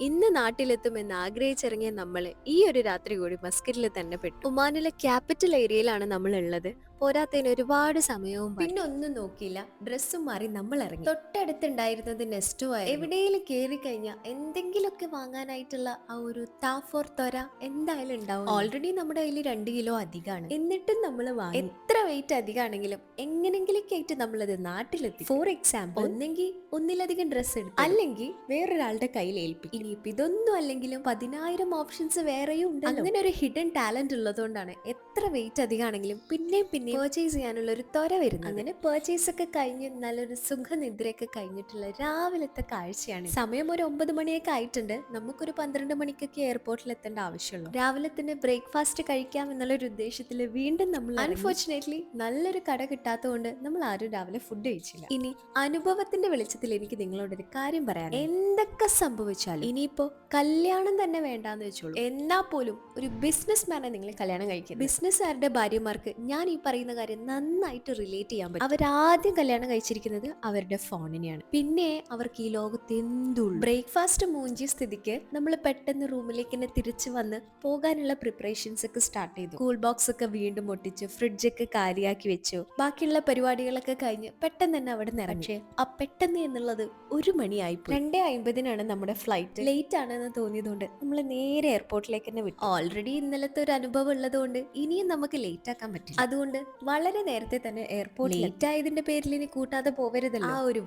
ഇന്ന് നാട്ടിലെത്തുമെന്ന് ആഗ്രഹിച്ചിറങ്ങിയ നമ്മള് ഈ ഒരു രാത്രി കൂടി മസ്കറ്റിൽ തന്നെ പെട്ടു. ഒമാനിലെ ക്യാപിറ്റൽ ഏരിയയിലാണ് നമ്മൾ ഉള്ളത്. പോരാത്തതിന് ഒരുപാട് സമയവും പിന്നെ ഒന്നും നോക്കിയില്ല, ഡ്രസ്സും മാറി നമ്മൾ ഇറങ്ങി. തൊട്ടടുത്തുണ്ടായിരുന്നത് നെസ്റ്റോ ആയിരുന്നു. എവിടെയെങ്കിലും കയറി കഴിഞ്ഞാൽ എന്തെങ്കിലുമൊക്കെ വാങ്ങാനായിട്ടുള്ള ആ ഒരു താഫോർ ത്വര എന്തായാലും ഉണ്ടാവും. ഓൾറെഡി നമ്മുടെ കയ്യിൽ 2 കിലോ അധികമാണ്, എന്നിട്ടും നമ്മൾ വാങ്ങി. എത്ര വെയിറ്റ് അധികമാണെങ്കിലും എങ്ങനെങ്കിലൊക്കെ ആയിട്ട് നമ്മളത് നാട്ടിലെത്തി. ഫോർ എക്സാമ്പിൾ, ഒന്നെങ്കിൽ ഒന്നിലധികം ഡ്രസ്സ് എടുക്കും, അല്ലെങ്കിൽ വേറൊരാളുടെ കയ്യിൽ ഏൽപ്പിക്കും. ഇനിയിപ്പോ ഇതൊന്നും അല്ലെങ്കിലും 10,000 ഓപ്ഷൻസ് വേറെയും ഉണ്ട്. അങ്ങനെ ഒരു ഹിഡൻ ടാലന്റ് ഉള്ളതുകൊണ്ടാണ് എത്ര വെയിറ്റ് അധികമാണെങ്കിലും പിന്നെയും പർച്ചേസ് ചെയ്യാനുള്ള ഒരു ത്വര വരുന്നത്. അങ്ങനെ പർച്ചേസ് ഒക്കെ കഴിഞ്ഞ് നല്ലൊരു സുഖനിദ്രയൊക്കെ കഴിഞ്ഞിട്ടുള്ള രാവിലത്തെ കാഴ്ചയാണ്. സമയം ഒരു 9 മണിയൊക്കെ ആയിട്ടുണ്ട്. നമുക്കൊരു 12 മണിക്കൊക്കെ എയർപോർട്ടിൽ എത്തേണ്ട ആവശ്യമുള്ളൂ. രാവിലെ തന്നെ ബ്രേക്ക്ഫാസ്റ്റ് കഴിക്കാം എന്നുള്ളൊരു ഉദ്ദേശത്തിൽ വീണ്ടും നമ്മൾ അൺഫോർച്ചുനേറ്റ്ലി നല്ലൊരു കട കിട്ടാത്തതുകൊണ്ട് നമ്മൾ ആരും രാവിലെ ഫുഡ് കഴിച്ചില്ല. ഇനി അനുഭവത്തിന്റെ വെളിച്ചത്തിൽ എനിക്ക് നിങ്ങളോടൊരു കാര്യം പറയാം. എന്തൊക്കെ സംഭവിച്ചാലും ഇനിയിപ്പോ കല്യാണം തന്നെ വേണ്ടാന്ന് വെച്ചോളൂ, എന്നാ പോലും ഒരു ബിസിനസ് മാനെ നിങ്ങൾ കല്യാണം കഴിക്കുന്നത്. ബിസിനസ്സുകാരുടെ ഭാര്യമാർക്ക് ഞാൻ ഈ പറയുന്ന കാര്യം നന്നായിട്ട് റിലേറ്റ് ചെയ്യാൻ പറ്റും. അവരാദ്യം കല്യാണം കഴിച്ചിരിക്കുന്നത് അവരുടെ ഫോണിനെയാണ്, പിന്നെ അവർക്ക് ഈ ലോകത്ത് എന്തുള്ളൂ. ബ്രേക്ക്ഫാസ്റ്റ് മൂഞ്ചിയ സ്ഥിതിക്ക് നമ്മൾ പെട്ടെന്ന് റൂമിലേക്ക് തന്നെ തിരിച്ചു വന്ന് പോകാനുള്ള പ്രിപ്പറേഷൻസ് ഒക്കെ സ്റ്റാർട്ട് ചെയ്തു. കൂൾ ബോക്സ് ഒക്കെ വീണ്ടും ഒട്ടിച്ചു, ഫ്രിഡ്ജൊക്കെ കാലിയാക്കി വെച്ചു. ബാക്കിയുള്ള പരിപാടികളൊക്കെ കഴിഞ്ഞ് പെട്ടെന്ന് തന്നെ അവിടെ നിറഞ്ഞു. പക്ഷേ ആ പെട്ടെന്ന് എന്നുള്ളത് 1 മണിയായിപ്പോയി. 2:50 നമ്മുടെ ഫ്ലൈറ്റ്. ലേറ്റ് ആണെന്ന് തോന്നിയതുകൊണ്ട് നമ്മൾ നേരെ എയർപോർട്ടിലേക്ക് തന്നെ വിട്ടു. ഓൾറെഡി ഇന്നലത്തെ ഒരു അനുഭവം ഉള്ളതുകൊണ്ട് ഇനിയും നമുക്ക് ലേറ്റ് ആക്കാൻ പറ്റില്ല. അതുകൊണ്ട് വളരെ നേരത്തെ തന്നെ എയർപോർട്ട്. ലേറ്റ് ആയതിന്റെ പേരിൽ ഇനി കൂട്ടാതെ പോവരുതല്ലോ. ആ ഒരു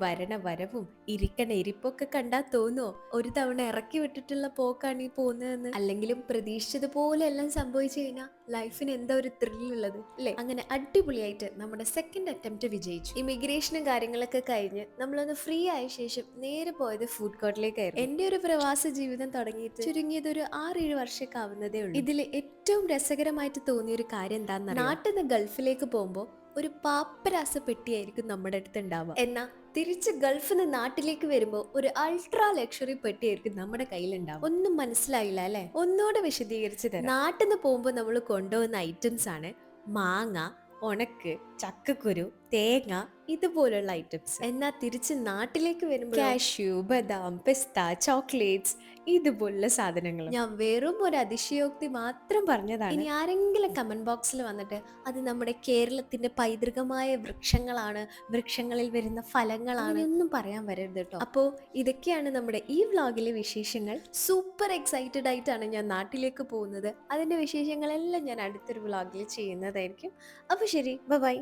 വരവും ഇരിക്കണ ഇരിപ്പൊക്കെ കണ്ടാ തോന്നുവോ ഒരു തവണ ഇറക്കി വിട്ടിട്ടുള്ള പോക്കാണ് ഈ പോകുന്നതെന്ന്? അല്ലെങ്കിലും പ്രതീക്ഷിച്ചതുപോലെ എല്ലാം സംഭവിച്ചു കഴിഞ്ഞാൽ ലൈഫിന് എന്താ ഒരു ത്രില്ലുള്ളത് അല്ലേ? അങ്ങനെ അടിപൊളിയായിട്ട് നമ്മുടെ സെക്കൻഡ് അറ്റംപ്റ്റ് വിജയിച്ചു. ഇമിഗ്രേഷനും കാര്യങ്ങളൊക്കെ കഴിഞ്ഞ് നമ്മളൊന്ന് ഫ്രീ ആയ ശേഷം നേരെ പോയത് ഫുഡ് കോർട്ടിലേക്കായിരുന്നു. എന്റെ ഒരു പ്രവാസ ജീവിതം തുടങ്ങിയിട്ട് ചുരുങ്ങിയത് ഒരു 6-7 വർഷമൊക്കെ ആവുന്നതേ ഉള്ളൂ. ഇതിൽ ഏറ്റവും രസകരമായിട്ട് തോന്നിയ ഒരു കാര്യം എന്താണെന്ന് നാട്ടിൽ നിന്ന് ഗൾഫിലേക്ക് പോകുമ്പോൾ ഒരു പാപ്പരാസ പെട്ടിയായിരിക്കും നമ്മുടെ അടുത്ത് ഉണ്ടാവുക. എന്നാൽ തിരിച്ച് ഗൾഫിൽ നിന്ന് നാട്ടിലേക്ക് വരുമ്പോൾ ഒരു അൾട്രാ ലക്ഷറി പെട്ടിയായിരിക്കും നമ്മുടെ കയ്യിലുണ്ടാവും. ഒന്നും മനസ്സിലായില്ല അല്ലെ? ഒന്നുകൂടെ വിശദീകരിച്ച് തരാം. നാട്ടിൽ നിന്ന് പോകുമ്പോൾ നമ്മൾ കൊണ്ടുപോകുന്ന ഐറ്റംസ് ആണ് മാങ്ങ, ഉണക്ക്, ചക്കക്കുരു, തേങ്ങ, ഇതുപോലുള്ള ഐറ്റംസ്. എന്നാൽ തിരിച്ച് നാട്ടിലേക്ക് വരുമ്പോൾ കാഷ്യൂ, ബദാം, പിസ്ത, ചോക്ലേറ്റ്സ്, ഇതുപോലുള്ള സാധനങ്ങൾ. ഞാൻ വെറും ഒരു അതിശയോക്തി മാത്രം പറഞ്ഞതാണ്. ഇനി ആരെങ്കിലും കമന്റ് ബോക്സിൽ വന്നിട്ട് അത് നമ്മുടെ കേരളത്തിന്റെ പൈതൃകമായ വൃക്ഷങ്ങളാണ്, വൃക്ഷങ്ങളിൽ വരുന്ന ഫലങ്ങളാണ് ഒന്നും പറയാൻ വരരുത് കേട്ടോ. അപ്പോൾ ഇതൊക്കെയാണ് നമ്മുടെ ഈ വ്ളോഗിലെ വിശേഷങ്ങൾ. സൂപ്പർ എക്സൈറ്റഡ് ആയിട്ടാണ് ഞാൻ നാട്ടിലേക്ക് പോകുന്നത്. അതിന്റെ വിശേഷങ്ങളെല്ലാം ഞാൻ അടുത്തൊരു വ്ളോഗിൽ ചെയ്യുന്നതായിരിക്കും. അപ്പോൾ ശരി, ബൈ.